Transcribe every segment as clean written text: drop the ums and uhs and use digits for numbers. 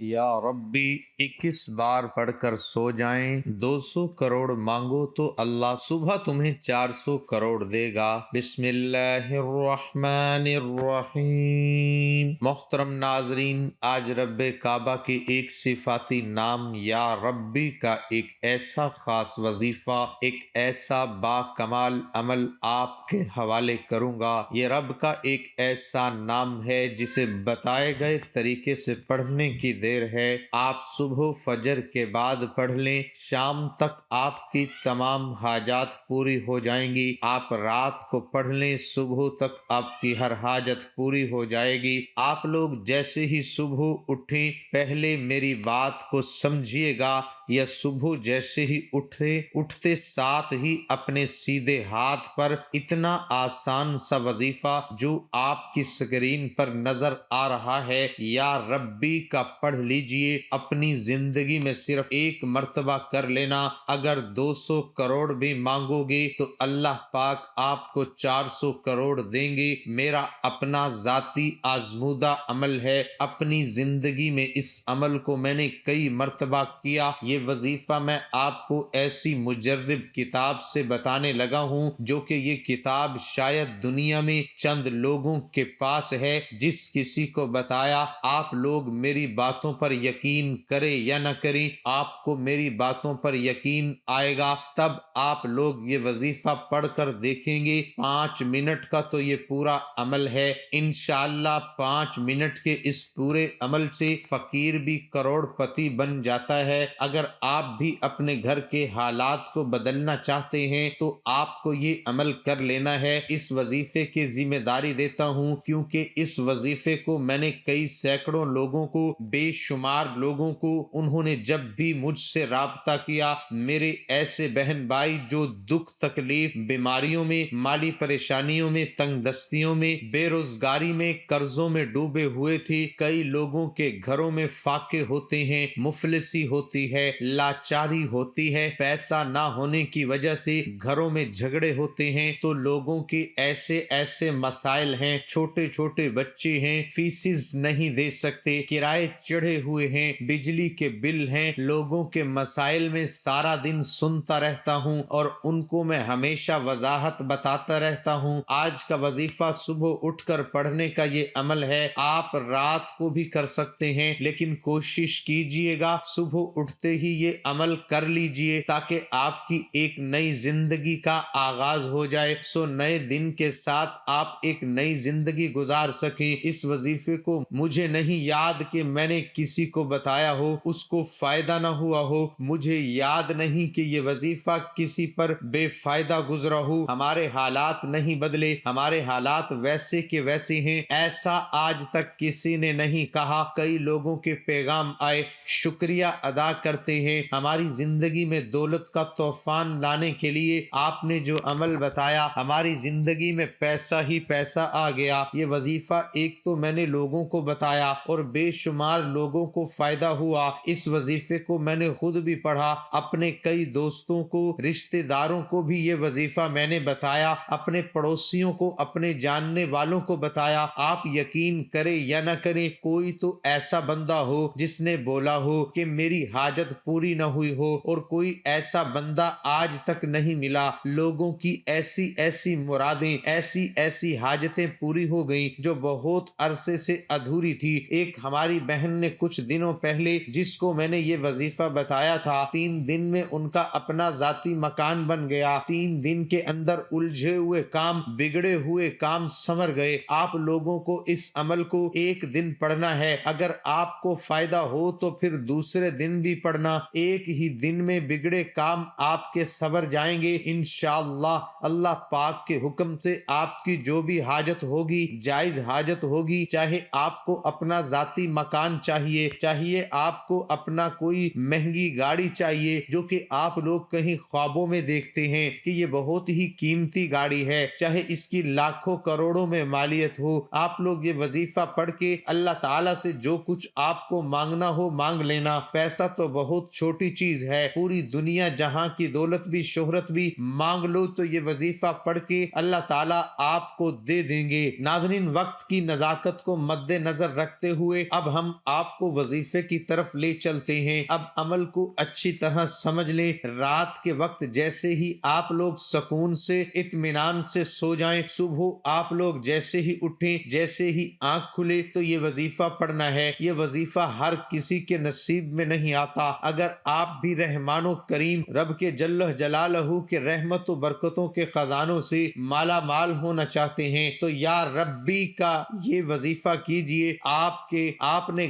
یا ربی 21 بار پڑھ کر سو جائیں، 200 کروڑ مانگو تو اللہ صبح تمہیں 400 کروڑ دے گا۔ بسم اللہ الرحمن الرحیم۔ محترم ناظرین، آج رب کعبہ کے ایک صفاتی نام یا ربی کا ایک ایسا خاص وظیفہ، ایک ایسا با کمال عمل آپ کے حوالے کروں گا۔ یہ رب کا ایک ایسا نام ہے جسے بتائے گئے طریقے سے پڑھنے کی دیر ہے۔ آپ صبح فجر کے بعد پڑھ لیں، شام تک آپ کی تمام حاجات پوری ہو جائیں گی۔ آپ رات کو پڑھ لیں، صبح تک آپ کی ہر حاجت پوری ہو جائے گی۔ آپ لوگ جیسے ہی صبح اٹھیں پہلے میری بات کو سمجھیے گا، یا صبح جیسے ہی اٹھتے ساتھ ہی اپنے سیدھے ہاتھ پر اتنا آسان سا وظیفہ جو آپ کی سکرین پر نظر آ رہا ہے یا ربی کا پڑھ لیجئے۔ اپنی زندگی میں صرف ایک مرتبہ کر لینا۔ اگر 200 کروڑ بھی مانگو گے تو اللہ پاک آپ کو 400 کروڑ دیں گے۔ میرا اپنا ذاتی آزمودہ عمل ہے، اپنی زندگی میں اس عمل کو میں نے کئی مرتبہ کیا۔ یہ وظیفہ میں آپ کو ایسی مجرب کتاب سے بتانے لگا ہوں جو کہ یہ کتاب شاید دنیا میں چند لوگوں کے پاس ہے۔ جس کسی کو بتایا، آپ لوگ میری باتوں پر یقین کریں یا نہ کریں، آپ کو میری باتوں پر یقین آئے گا، تب آپ لوگ یہ وظیفہ پڑھ کر دیکھیں گے۔ 5 منٹ کا تو یہ پورا عمل ہے۔ انشاءاللہ 5 منٹ کے اس پورے عمل سے فقیر بھی کروڑ پتی بن جاتا ہے۔ اگر آپ بھی اپنے گھر کے حالات کو بدلنا چاہتے ہیں تو آپ کو یہ عمل کر لینا ہے۔ اس وظیفے کی ذمہ داری دیتا ہوں کیونکہ اس وظیفے کو میں نے کئی سینکڑوں لوگوں کو، بے شمار لوگوں کو، انہوں نے جب بھی مجھ سے رابطہ کیا، میرے ایسے بہن بھائی جو دکھ تکلیف، بیماریوں میں، مالی پریشانیوں میں، تنگ دستیوں میں، بے روزگاری میں، قرضوں میں ڈوبے ہوئے تھے، کئی لوگوں کے گھروں میں فاقے ہوتے ہیں، مفلسی ہوتی ہے، لاچاری ہوتی ہے، پیسہ نہ ہونے کی وجہ سے گھروں میں جھگڑے ہوتے ہیں، تو لوگوں کے ایسے مسائل ہیں، چھوٹے چھوٹے بچے ہیں، فیسز نہیں دے سکتے، کرائے چڑھے ہوئے ہیں، بجلی کے بل ہیں، لوگوں کے مسائل میں سارا دن سنتا رہتا ہوں اور ان کو میں ہمیشہ وضاحت بتاتا رہتا ہوں۔ آج کا وظیفہ صبح اٹھ کر پڑھنے کا یہ عمل ہے۔ آپ رات کو بھی کر سکتے ہیں لیکن کوشش کیجئے گا صبح اٹھتے ہی یہ عمل کر لیجئے تاکہ آپ کی ایک نئی زندگی کا آغاز ہو جائے، سو نئے دن کے ساتھ آپ ایک نئی زندگی گزار سکیں۔ اس وظیفے کو مجھے نہیں یاد کہ میں نے کسی کو بتایا ہو، اس کو فائدہ نہ ہوا ہو، مجھے یاد نہیں کہ یہ وظیفہ کسی پر بے فائدہ گزرا ہو۔ ہمارے حالات نہیں بدلے، ہمارے حالات ویسے کے ویسے ہیں، ایسا آج تک کسی نے نہیں کہا۔ کئی لوگوں کے پیغام آئے، شکریہ ادا کرتے ہیں۔ ہماری زندگی میں دولت کا طوفان لانے کے لیے آپ نے جو عمل بتایا، ہماری زندگی میں پیسہ ہی پیسہ آ گیا۔ یہ وظیفہ ایک تو میں نے لوگوں کو بتایا اور بے شمار لوگوں کو فائدہ ہوا۔ اس وظیفے کو میں نے خود بھی پڑھا، اپنے کئی دوستوں کو، رشتہ داروں کو بھی یہ وظیفہ میں نے بتایا، اپنے پڑوسیوں کو، اپنے جاننے والوں کو بتایا۔ آپ یقین کریں یا نہ کریں، کوئی تو ایسا بندہ ہو جس نے بولا ہو کہ میری حاجت پوری نہ ہوئی ہو، اور کوئی ایسا بندہ آج تک نہیں ملا۔ لوگوں کی ایسی مرادیں، ایسی حاجتیں پوری ہو گئیں جو بہت عرصے سے ادھوری تھی۔ ایک ہماری بہن نے کچھ دنوں پہلے، جس کو میں نے یہ وظیفہ بتایا تھا، 3 دن میں ان کا اپنا ذاتی مکان بن گیا۔ 3 دن کے اندر الجھے ہوئے کام، بگڑے ہوئے کام سنور گئے۔ آپ لوگوں کو اس عمل کو ایک دن پڑھنا ہے، اگر آپ کو فائدہ ہو تو پھر دوسرے دن بھی پڑھنا۔ ایک ہی دن میں بگڑے کام آپ کے سنور جائیں گے انشاءاللہ۔ اللہ پاک کے حکم سے آپ کی جو بھی حاجت ہوگی، جائز حاجت ہوگی، چاہے آپ کو اپنا ذاتی مکان چاہیے آپ کو اپنا کوئی مہنگی گاڑی چاہیے جو کہ آپ لوگ کہیں خوابوں میں دیکھتے ہیں کہ یہ بہت ہی قیمتی گاڑی ہے، چاہے اس کی لاکھوں کروڑوں میں مالیت ہو، آپ لوگ یہ وظیفہ پڑھ کے اللہ تعالیٰ سے جو کچھ آپ کو مانگنا ہو مانگ لینا۔ پیسہ تو بہت چھوٹی چیز ہے، پوری دنیا جہاں کی دولت بھی، شہرت بھی مانگ لو تو یہ وظیفہ پڑھ کے اللہ تعالیٰ آپ کو دے دیں گے۔ ناظرین، وقت کی نزاکت کو مد نظر رکھتے ہوئے اب ہم آپ آپ کو وظیفے کی طرف لے چلتے ہیں۔ اب عمل کو اچھی طرح سمجھ لیں، رات کے وقت جیسے ہی آپ لوگ سکون سے اطمینان سے سو جائیں، صبح آپ لوگ جیسے ہی اٹھیں، جیسے ہی آنکھ کھلے تو یہ وظیفہ پڑھنا ہے۔ یہ وظیفہ ہر کسی کے نصیب میں نہیں آتا۔ اگر آپ بھی رحمان و کریم رب کے جل جلالہ کے رحمت و برکتوں کے خزانوں سے مالا مال ہونا چاہتے ہیں تو یا ربی کا یہ وظیفہ کیجئے۔ آپ نے اپنے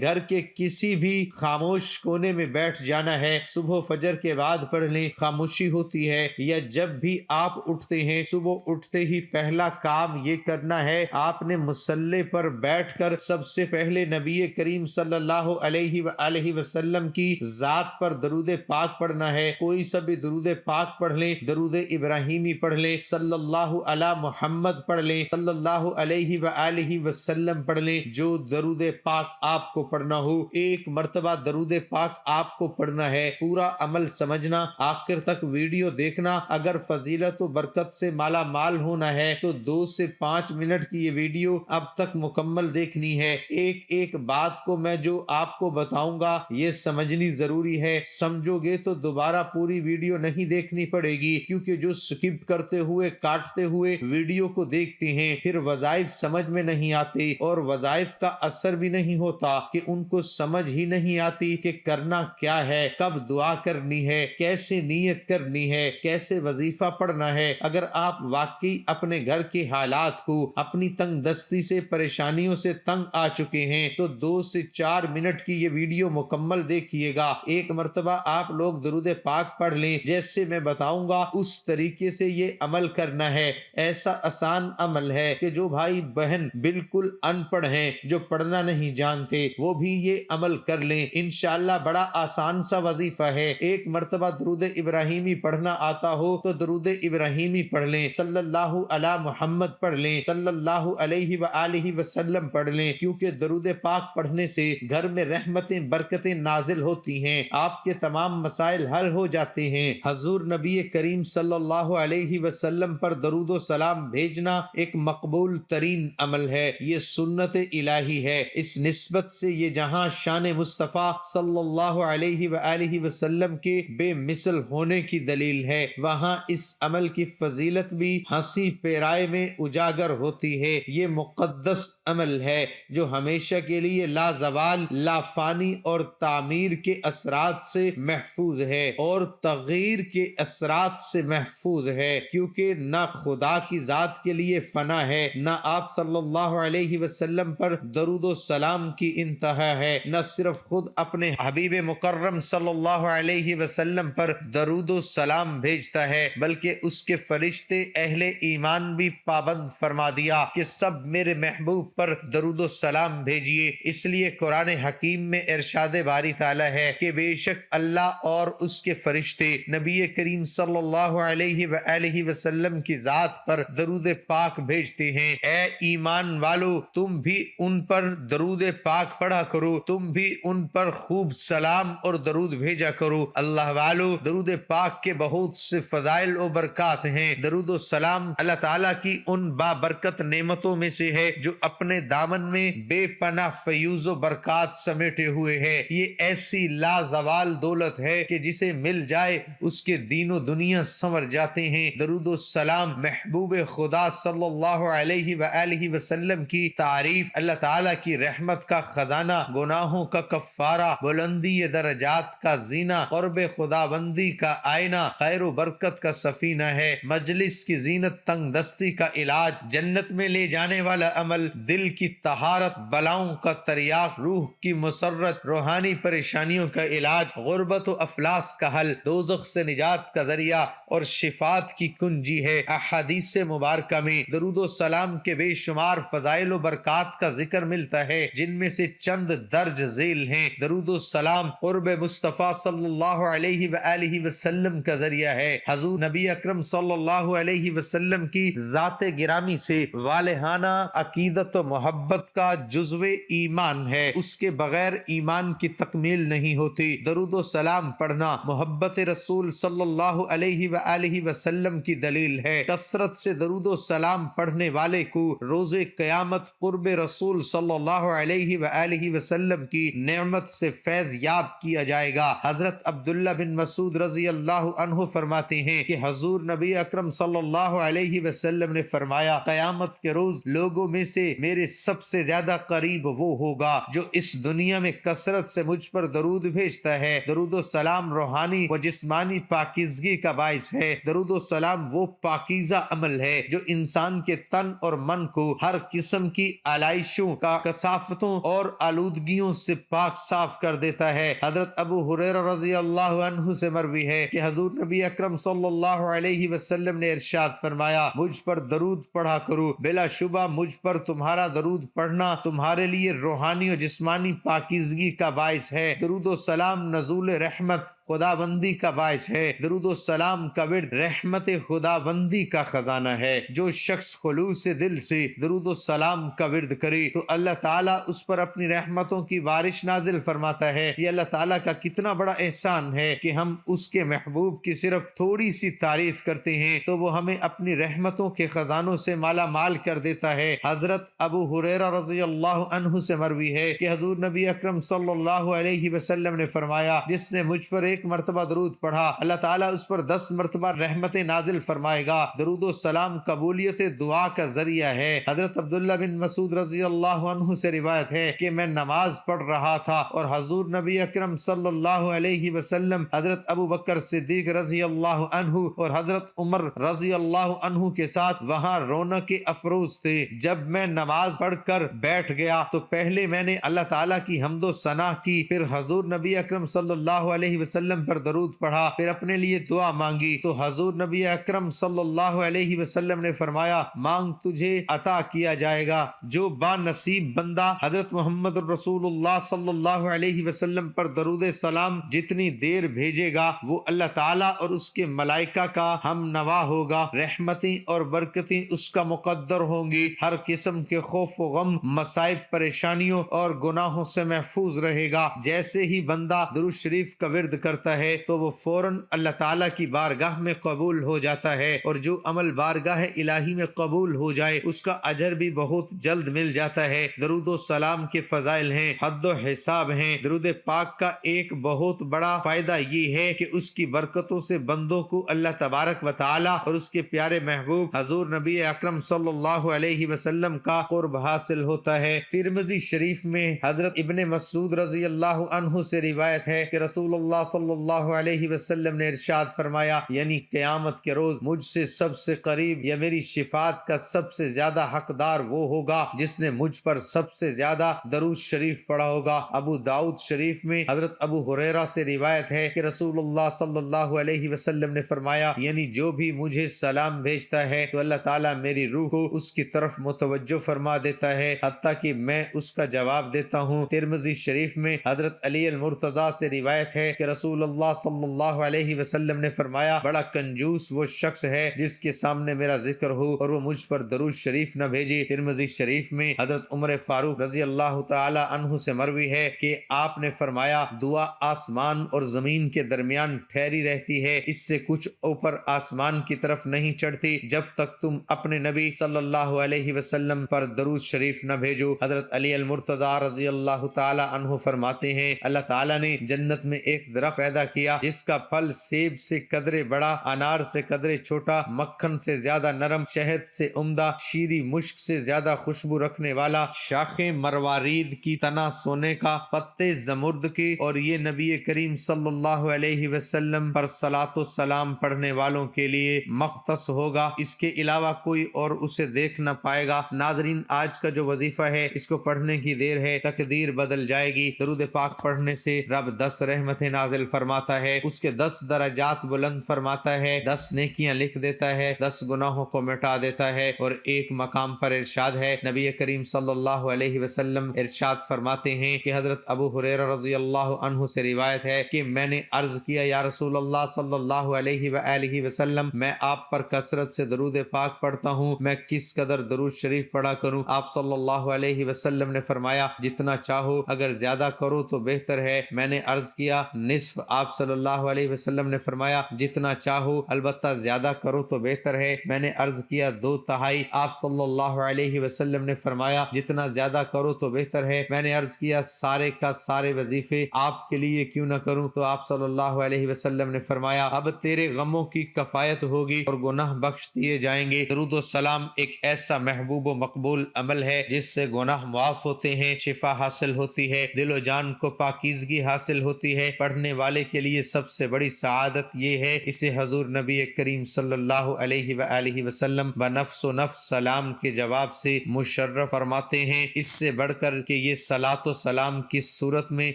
گھر کے کسی بھی خاموش کونے میں بیٹھ جانا ہے، صبح فجر کے بعد پڑھ لیں، خاموشی ہوتی ہے، یا جب بھی آپ اٹھتے ہیں صبح اٹھتے ہی پہلا کام یہ کرنا ہے، آپ نے مصلی پر بیٹھ کر سب سے پہلے نبی کریم صلی اللہ علیہ وآلہ وسلم کی ذات پر درود پاک پڑھنا ہے۔ کوئی سا بھی درود پاک پڑھ لیں، درود ابراہیمی پڑھ لیں، صلی اللہ علی محمد پڑھ لیں، صلی اللہ علیہ وآلہ وسلم پڑھ لیں، جو درود پاک آپ کو پڑھنا ہو۔ ایک مرتبہ درود پاک آپ کو پڑھنا ہے، پورا عمل سمجھنا، آخر تک ویڈیو دیکھنا۔ اگر فضیلت و برکت سے مالا مال ہونا ہے تو 2 سے 5 منٹ کی یہ ویڈیو اب تک مکمل دیکھنی ہے۔ ایک ایک بات کو میں جو آپ کو بتاؤں گا یہ سمجھنی ضروری ہے، سمجھو گے تو دوبارہ پوری ویڈیو نہیں دیکھنی پڑے گی، کیونکہ جو سکپ کرتے ہوئے کاٹتے ہوئے ویڈیو کو دیکھتے ہیں پھر وظائف سمجھ میں نہیں آتے، اور وظائف کا اثر بھی نہیں ہوتا کہ ان کو سمجھ ہی نہیں آتی کہ کرنا کیا ہے، کب دعا کرنی ہے، کیسے نیت کرنی ہے، کیسے وظیفہ پڑھنا ہے۔ اگر آپ واقعی اپنے گھر کے حالات کو، اپنی تنگ دستی سے، پریشانیوں سے تنگ آ چکے ہیں تو 2 سے 4 منٹ کی یہ ویڈیو مکمل دیکھیے گا۔ ایک مرتبہ آپ لوگ درود پاک پڑھ لیں، جیسے میں بتاؤں گا اس طریقے سے یہ عمل کرنا ہے۔ ایسا آسان عمل ہے کہ جو بھائی بہن بالکل ان پڑھ ہیں، جو پڑھنا نہیں جانتے، وہ بھی یہ عمل کر لیں، انشاءاللہ بڑا آسان سا وظیفہ ہے۔ ایک مرتبہ درود ابراہیمی پڑھنا آتا ہو تو درود ابراہیمی پڑھ لیں، صلی اللہ علی محمد پڑھ لیں، صلی اللہ علیہ وآلہ وسلم پڑھ لیں، کیونکہ درود پاک پڑھنے سے گھر میں رحمتیں برکتیں نازل ہوتی ہیں، آپ کے تمام مسائل حل ہو جاتے ہیں۔ حضور نبی کریم صلی اللہ علیہ وسلم پر درود و سلام بھیجنا ایک مقبول ترین عمل ہے، یہ سنت الہی ہے، اس نسبت سے یہ جہاں شان مصطفیٰ صلی اللہ علیہ وآلہ وسلم کے بے مثل ہونے کی دلیل ہے، وہاں اس عمل کی فضیلت بھی ہنسی پیرائے میں اجاگر ہوتی ہے۔ یہ مقدس عمل ہے جو ہمیشہ کے لیے لا زوال، لا فانی اور تعمیر کے اثرات سے محفوظ ہے اور تغییر کے اثرات سے محفوظ ہے، کیونکہ نہ خدا کی ذات کے لیے فنا ہے، نہ آپ صلی اللہ علیہ وسلم پر درود و سلام کی انتہا ہے، نہ صرف خود اپنے حبیب مکرم صلی اللہ علیہ وسلم پر درود و سلام بھیجتا ہے بلکہ اس کے فرشتے اہل ایمان بھی پابند فرما دیا کہ سب میرے محبوب پر درود و سلام بھیجیے۔ اس لیے قرآن حکیم میں ارشاد باری تعالی ہے کہ بے شک اللہ اور اس کے فرشتے نبی کریم صلی اللہ علیہ وآلہ وسلم کی ذات پر درود پاک بھیجتے ہیں۔ اے ایمان والو، تم بھی ان پر درود پاک پڑھا کرو، تم بھی ان پر خوب سلام اور درود بھیجا کرو۔ اللہ والو، درود پاک کے بہت سے فضائل و برکات ہیں۔ درود و سلام اللہ تعالیٰ کی ان بابرکت نعمتوں میں سے ہے جو اپنے دامن میں بے پناہ فیوز و برکات سمیٹے ہوئے ہے۔ یہ ایسی لازوال دولت ہے کہ جسے مل جائے اس کے دین و دنیا سنور جاتے ہیں۔ درود و سلام محبوب خدا صلی اللہ علیہ وآلہ وسلم کی تعریف، اللہ تعالیٰ کی رحمت کا خزانہ، گناہوں کا کفارہ، بلندی درجات کا زینہ، قرب خداوندی کا آئینہ، خیر و برکت کا سفینہ ہے، مجلس کی زینت، تنگ دستی کا علاج، جنت میں لے جانے والا عمل، دل کی طہارت، بلاؤں کا تریاق، روح کی مسرت، روحانی پریشانیوں کا علاج، غربت و افلاس کا حل، دوزخ سے نجات کا ذریعہ اور شفاعت کی کنجی ہے۔ احادیث مبارکہ میں درود و سلام کے بے شمار فضائل و برکات کا ذکر ملتا ہے، جن میں سے چند درج ذیل ہیں۔ درود و سلام قرب مصطفیٰ صلی اللہ علیہ وآلہ وسلم کا ذریعہ ہے۔ حضور نبی اکرم صلی اللہ علیہ وسلم کی ذات گرامی سے والہانہ عقیدت و محبت کا جزو ایمان ہے، اس کے بغیر ایمان کی تکمیل نہیں ہوتی۔ درود و سلام پڑھنا محبت رسول صلی اللہ علیہ وآلہ وسلم کی دلیل ہے۔ کثرت سے درود و سلام پڑھنے والے کو روز قیامت قرب رسول صلی صلی اللہ علیہ وآلہ وسلم کی نعمت سے فیض یاب کیا جائے گا۔ حضرت عبداللہ بن مسعود رضی اللہ عنہ فرماتے ہیں کہ حضور نبی اکرم صلی اللہ علیہ وسلم نے فرمایا، قیامت کے روز لوگوں میں سے میرے سب سے زیادہ قریب وہ ہوگا جو اس دنیا میں کثرت سے مجھ پر درود بھیجتا ہے۔ درود و سلام روحانی و جسمانی پاکیزگی کا باعث ہے۔ درود و سلام وہ پاکیزہ عمل ہے جو انسان کے تن اور من کو ہر قسم کی آلائشوں کا کثافتوں اور آلودگیوں سے پاک صاف کر دیتا ہے۔ حضرت ابو ہریرہ رضی اللہ عنہ سے مروی ہے کہ حضور نبی اکرم صلی اللہ علیہ وسلم نے ارشاد فرمایا، مجھ پر درود پڑھا کرو، بلا شبہ مجھ پر تمہارا درود پڑھنا تمہارے لیے روحانی اور جسمانی پاکیزگی کا باعث ہے۔ درود و سلام نزول رحمت خدا بندی کا باعث ہے۔ درود و سلام کا ورد رحمت خدا بندی کا خزانہ ہے۔ جو شخص خلوص دل سے درود و سلام کا ورد کرے تو اللہ تعالیٰ اس پر اپنی رحمتوں کی بارش نازل فرماتا ہے۔ یہ اللہ تعالیٰ کا کتنا بڑا احسان ہے کہ ہم اس کے محبوب کی صرف تھوڑی سی تعریف کرتے ہیں تو وہ ہمیں اپنی رحمتوں کے خزانوں سے مالا مال کر دیتا ہے۔ حضرت ابو ہریرہ رضی اللہ عنہ سے مروی ہے کہ حضور نبی اکرم صلی اللہ علیہ وسلم نے فرمایا، جس نے مجھ پر ایک مرتبہ درود پڑھا اللہ تعالیٰ اس پر 10 مرتبہ رحمت نازل فرمائے گا۔ درود و سلام قبولیت دعا کا ذریعہ ہے۔ حضرت عبداللہ بن مسعود رضی اللہ عنہ سے روایت ہے کہ میں نماز پڑھ رہا تھا اور حضور نبی اکرم صلی اللہ علیہ وسلم حضرت ابو بکر صدیق رضی اللہ عنہ اور حضرت عمر رضی اللہ عنہ کے ساتھ وہاں رونق افروز تھے۔ جب میں نماز پڑھ کر بیٹھ گیا تو پہلے میں نے اللہ تعالیٰ کی حمد و ثنا کی، پھر حضور نبی اکرم صلی اللہ علیہ وسلم پر درود پڑھا، پھر اپنے لیے دعا مانگی تو حضور نبی اکرم صلی اللہ علیہ وسلم نے فرمایا، مانگ تجھے عطا کیا جائے گا۔ جو با نصیب بندہ حضرت محمد رسول اللہ صلی اللہ علیہ وسلم پر درود سلام جتنی دیر بھیجے گا وہ اللہ تعالیٰ اور اس کے ملائکہ کا ہم نوا ہوگا، رحمتیں اور برکتیں اس کا مقدر ہوں گی، ہر قسم کے خوف و غم، مصائب، پریشانیوں اور گناہوں سے محفوظ رہے گا۔ جیسے ہی بندہ درود شریف کا ورد کرتا ہے تو وہ فوراً اللہ تعالیٰ کی بارگاہ میں قبول ہو جاتا ہے، اور جو عمل بارگاہ الہی میں قبول ہو جائے اس کا اجر بھی بہت جلد مل جاتا ہے۔ درود و سلام کے فضائل ہیں، حد و حساب ہیں۔ درود پاک کا ایک بہت بڑا فائدہ یہ ہے کہ اس کی برکتوں سے بندوں کو اللہ تبارک و تعالیٰ اور اس کے پیارے محبوب حضور نبی اکرم صلی اللہ علیہ وسلم کا قرب حاصل ہوتا ہے۔ ترمذی شریف میں حضرت ابن مسعود رضی اللہ عنہ سے روایت ہے کہ رسول اللہ صلی اللہ علیہ وسلم نے ارشاد فرمایا، یعنی قیامت کے روز مجھ سے سب سے قریب یا میری شفاعت کا سب سے زیادہ حقدار وہ ہوگا جس نے مجھ پر سب سے زیادہ درود شریف پڑھا ہوگا۔ ابو داؤد شریف میں حضرت ابو ہریرہ سے روایت ہے کہ رسول اللہ صلی اللہ علیہ وسلم نے فرمایا، یعنی جو بھی مجھے سلام بھیجتا ہے تو اللہ تعالیٰ میری روح کو اس کی طرف متوجہ فرما دیتا ہے حتیٰ کہ میں اس کا جواب دیتا ہوں۔ ترمذی شریف میں حضرت علی المرتضیٰ سے روایت ہے کہ رسول اللہ صلی اللہ علیہ وسلم نے فرمایا، بڑا کنجوس وہ شخص ہے جس کے سامنے میرا ذکر ہو اور وہ مجھ پر درود شریف نہ بھیجے۔ ترمذی شریف میں حضرت عمر فاروق رضی اللہ تعالی عنہ سے مروی ہے کہ آپ نے فرمایا، دعا آسمان اور زمین کے درمیان ٹھہری رہتی ہے، اس سے کچھ اوپر آسمان کی طرف نہیں چڑھتی جب تک تم اپنے نبی صلی اللہ علیہ وسلم پر درود شریف نہ بھیجو۔ حضرت علی المرتضیٰ رضی اللہ تعالی عنہ فرماتے ہیں، اللہ تعالیٰ نے جنت میں ایک درخت پیدا کیا جس کا پھل سیب سے قدرے بڑا، انار سے قدرے چھوٹا، مکھن سے زیادہ نرم، شہد سے عمدہ، شیریں مشک سے زیادہ خوشبو رکھنے والا، شاخیں مروارید کی، تنا سونے کا، پتے زمرد کے، اور یہ نبی کریم صلی اللہ علیہ وسلم پر صلاۃ و سلام پڑھنے والوں کے لیے مختص ہوگا، اس کے علاوہ کوئی اور اسے دیکھ نہ پائے گا۔ ناظرین، آج کا جو وظیفہ ہے اس کو پڑھنے کی دیر ہے، تقدیر بدل جائے گی۔ درود پاک پڑھنے سے رب 10 رحمتیں نازل فرماتا ہے، اس کے 10 درجات بلند فرماتا ہے، 10 نیکیاں لکھ دیتا ہے، 10 گناہوں کو مٹا دیتا ہے۔ اور ایک مقام پر ارشاد ہے، نبی کریم صلی اللہ علیہ وسلم ارشاد فرماتے ہیں کہ حضرت ابو ہریرہ رضی اللہ عنہ سے روایت ہے کہ میں نے عرض کیا، یا رسول اللہ صلی اللہ علیہ وآلہ وسلم، میں آپ پر کثرت سے درود پاک پڑھتا ہوں، میں کس قدر درود شریف پڑھا کروں؟ آپ صلی اللہ علیہ وسلم نے فرمایا، جتنا چاہو، اگر زیادہ کرو تو بہتر ہے۔ میں نے عرض کیا، نصف تو آپ صلی اللہ علیہ وسلم نے فرمایا جتنا چاہو، البتہ زیادہ کرو تو بہتر ہے۔ میں نے عرض کیا 2/3۔ آپ صلی اللہ علیہ وسلم نے فرمایا جتنا زیادہ کرو تو بہتر ہے۔ میں نے عرض کیا سارے کا سارے وظیفے آپ کے لیے کیوں نہ کروں؟ تو آپ صلی اللہ علیہ وسلم نے فرمایا اب تیرے غموں کی کفایت ہوگی اور گناہ بخش دیے جائیں گے۔ درود و سلام ایک ایسا محبوب و مقبول عمل ہے جس سے گناہ معاف ہوتے ہیں، شفا حاصل ہوتی ہے، دل و جان کو پاکیزگی حاصل ہوتی ہے۔ پڑھنے والے کے لیے سب سے بڑی سعادت یہ ہے، اسے حضور نبی کریم صلی اللہ علیہ وآلہ وسلم بنفس و نفس سلام کے جواب سے مشرف فرماتے ہیں۔ اس سے بڑھ کر کہ یہ صلاۃ و سلام کس صورت میں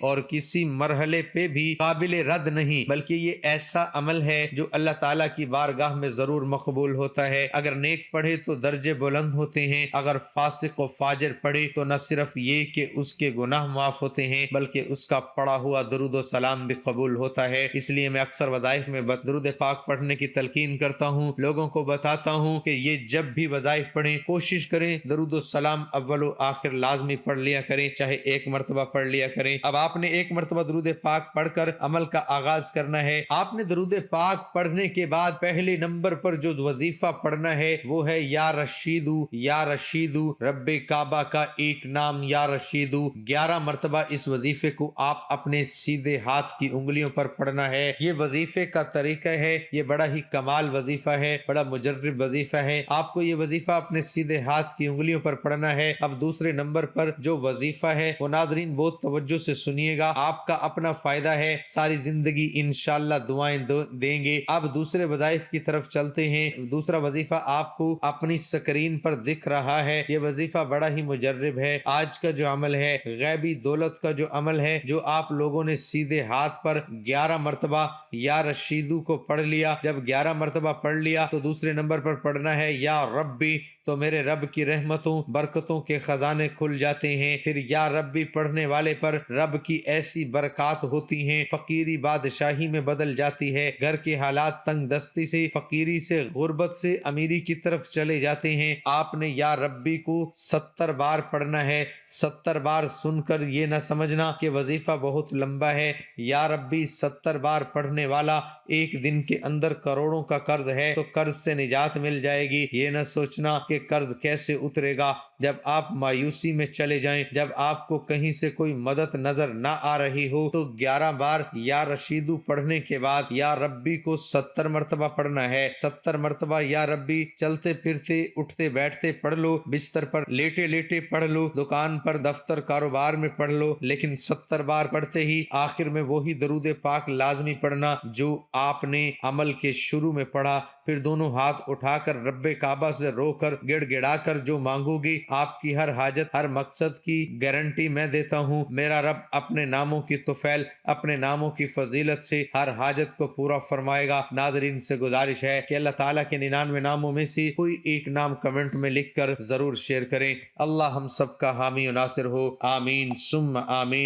اور کسی مرحلے پہ بھی قابل رد نہیں، بلکہ یہ ایسا عمل ہے جو اللہ تعالیٰ کی بارگاہ میں ضرور مقبول ہوتا ہے۔ اگر نیک پڑھے تو درجے بلند ہوتے ہیں، اگر فاسق و فاجر پڑھے تو نہ صرف یہ کہ اس کے گناہ معاف ہوتے ہیں بلکہ اس کا پڑھا ہوا درود و سلام بھی قبول ہوتا ہے۔ اس لیے میں اکثر وظائف میں درود پاک پڑھنے کی تلقین کرتا ہوں، لوگوں کو بتاتا ہوں کہ یہ جب بھی وظائف پڑھیں کوشش کریں درود و سلام اول و آخر لازمی پڑھ لیا کریں، چاہے ایک مرتبہ پڑھ لیا کریں۔ اب آپ نے ایک مرتبہ درود پاک پڑھ کر عمل کا آغاز کرنا ہے۔ آپ نے درود پاک پڑھنے کے بعد پہلے نمبر پر جو وظیفہ پڑھنا ہے وہ ہے یا رشیدو یا رشیدو، رب کعبہ کا ایک نام یا رشیدو۔ 11 مرتبہ اس وظیفے کو آپ اپنے سیدھے ہاتھ کی انگلیوں پر پڑھنا ہے۔ یہ وظیفے کا طریقہ ہے، یہ بڑا ہی کمال وظیفہ ہے، بڑا مجرب وظیفہ ہے۔ آپ کو یہ وظیفہ اپنے سیدھے ہاتھ کی انگلیوں پر پڑھنا ہے۔ اب دوسرے نمبر پر جو وظیفہ ہے وہ ناظرین بہت توجہ سے سنیے گا، آپ کا اپنا فائدہ ہے، ساری زندگی انشاءاللہ دعائیں دیں گے۔ اب دوسرے وظائف کی طرف چلتے ہیں۔ دوسرا وظیفہ آپ کو اپنی سکرین پر دکھ رہا ہے، یہ وظیفہ بڑا ہی مجرب ہے۔ آج کا جو عمل ہے غیبی دولت کا جو عمل ہے، جو آپ لوگوں نے سیدھے ہاتھ پر 11 مرتبہ یا رشیدو کو پڑھ لیا، جب 11 مرتبہ پڑھ لیا تو دوسرے نمبر پر پڑھنا ہے یا ربی، تو میرے رب کی رحمتوں برکتوں کے خزانے کھل جاتے ہیں۔ پھر یا ربی پڑھنے والے پر رب کی ایسی برکات ہوتی ہیں، فقیری بادشاہی میں بدل جاتی ہے، گھر کے حالات تنگ دستی سے، فقیری سے، غربت سے امیری کی طرف چلے جاتے ہیں۔ آپ نے یا ربی کو 70 بار پڑھنا ہے۔ 70 بار سن کر یہ نہ سمجھنا کہ وظیفہ بہت لمبا ہے۔ یا ربی 70 بار پڑھنے والا ایک دن کے اندر کروڑوں کا قرض ہے تو قرض سے نجات مل جائے گی۔ یہ نہ سوچنا کہ قرض کیسے اترے گا۔ جب آپ مایوسی میں چلے جائیں، جب آپ کو کہیں سے کوئی مدد نظر نہ آ رہی ہو، تو 11 بار یا رشیدو پڑھنے کے بعد یا ربی کو 70 مرتبہ پڑھنا ہے۔ 70 مرتبہ یا ربی چلتے پھرتے اٹھتے بیٹھتے پڑھ لو، بستر پر لیٹے لیٹے پڑھ لو، دکان پر دفتر کاروبار میں پڑھ لو، لیکن 70 بار پڑھتے ہی آخر میں وہی درود پاک لازمی پڑھنا جو آپ نے عمل کے شروع میں پڑھا۔ پھر دونوں ہاتھ اٹھا کر رب کعبہ سے رو کر گڑ گڑا کر جو مانگو گی، آپ کی ہر حاجت ہر مقصد کی گارنٹی میں دیتا ہوں۔ میرا رب اپنے ناموں کی طفیل، اپنے ناموں کی فضیلت سے ہر حاجت کو پورا فرمائے گا۔ ناظرین سے گزارش ہے کہ اللہ تعالیٰ کے 99 ناموں میں سے کوئی ایک نام کمنٹ میں لکھ کر ضرور شیئر کریں۔ اللہ ہم سب کا حامی و ناصر ہو، آمین ثم آمین۔